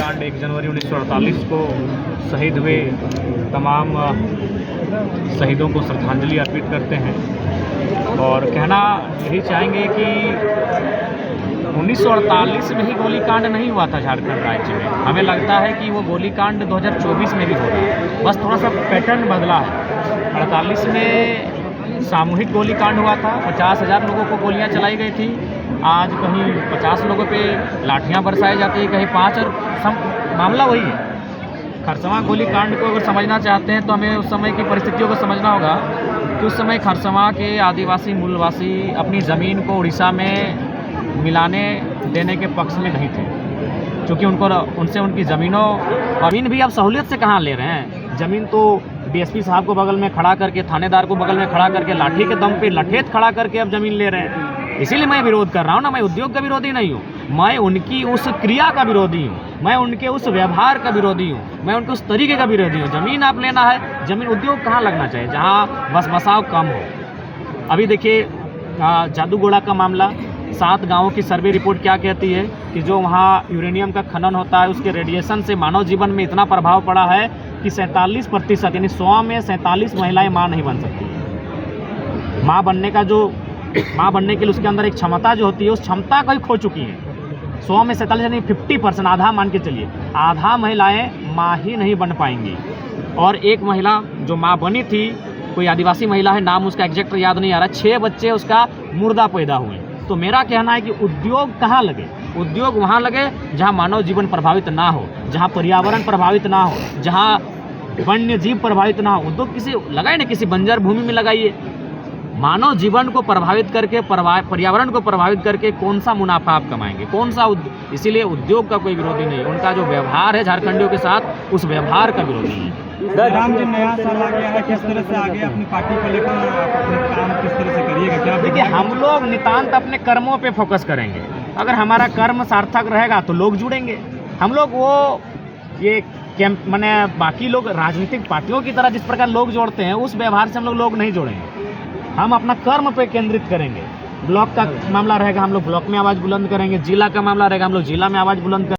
गोलीकांड 1 जनवरी 1948 को शहीद हुए तमाम शहीदों को श्रद्धांजलि अर्पित करते हैं और कहना यही चाहेंगे कि 1948 में ही गोलीकांड नहीं हुआ था झारखंड राज्य में। हमें लगता है कि वो गोलीकांड 2024 में भी हो रहा है, बस थोड़ा सा पैटर्न बदला है। 48 में सामूहिक गोलीकांड हुआ था, 50,000 लोगों को गोलियां चलाई गई थी। आज कहीं 50 लोगों पे लाठियां बरसाई जाती है, कहीं 5 और मामला वही है। खरसवां गोलीकांड को अगर समझना चाहते हैं तो हमें उस समय की परिस्थितियों को समझना होगा कि उस समय खरसवां के आदिवासी मूलवासी अपनी ज़मीन को उड़ीसा में मिलाने देने के पक्ष में नहीं थे, क्योंकि उनसे उनकी ज़मीन भी अब सहूलियत से कहाँ ले रहे हैं। ज़मीन तो डीएसपी साहब को बगल में खड़ा करके, थानेदार को बगल में खड़ा करके, लाठी के दम पे लठेत खड़ा करके अब ज़मीन ले रहे हैं। इसीलिए मैं विरोध कर रहा हूँ ना, मैं उद्योग का विरोधी नहीं हूँ, मैं उनकी उस क्रिया का विरोधी हूँ, मैं उनके उस व्यवहार का विरोधी हूँ, मैं उनके उस तरीके का विरोधी हूँ। ज़मीन आप लेना है, ज़मीन उद्योग कहाँ लगना चाहिए, जहाँ बस बसाव कम हो। अभी देखिए जादूगोड़ा का मामला, 7 गाँवों की सर्वे रिपोर्ट क्या कहती है कि जो वहाँ यूरेनियम का खनन होता है उसके रेडिएशन से मानव जीवन में इतना प्रभाव पड़ा है कि 47% यानी 100 में 47 महिलाएं माँ नहीं बन सकती। माँ बनने के लिए उसके अंदर एक क्षमता जो होती है, उस क्षमता को ही खो चुकी है। 100 में 47 यानी 50%, आधा मान के चलिए, आधा महिलाएं माँ ही नहीं बन पाएंगी। और एक महिला जो माँ बनी थी, कोई आदिवासी महिला है, नाम उसका एग्जैक्ट याद नहीं आ रहा, 6 बच्चे उसका मुर्दा पैदा हुए। तो मेरा कहना है कि उद्योग कहाँ लगे, उद्योग वहाँ लगे जहाँ मानव जीवन प्रभावित ना हो, जहाँ पर्यावरण प्रभावित ना हो, जहाँ वन्य जीव प्रभावित ना हो। उद्योग किसी लगाए ना, किसी बंजर भूमि में लगाइए। मानव जीवन को प्रभावित करके, पर्यावरण को प्रभावित करके कौन सा मुनाफा आप कमाएंगे, कौन सा इसीलिए उद्योग का कोई विरोधी नहीं है। उनका जो व्यवहार है झारखंडियों के साथ, उस व्यवहार का विरोधी है। राम जी, नया साल आ गया है, किस तरह से आगे अपनी पार्टी को लेकर अपने काम किस तरह से करिएगा, क्या? देखिए, हम लोग नितांत अपने कर्मों पे फोकस करेंगे। अगर हमारा कर्म सार्थक रहेगा तो लोग जुड़ेंगे। हम लोग मैंने बाकी लोग राजनीतिक पार्टियों की तरह जिस प्रकार लोग जोड़ते हैं, उस व्यवहार से हम लोग नहीं जोड़ेंगे। हम अपना कर्म पे केंद्रित करेंगे। ब्लॉक का मामला रहेगा, हम लोग ब्लॉक में आवाज़ बुलंद करेंगे। जिला का मामला रहेगा, हम लोग जिला में आवाज़ बुलंद करेंगे।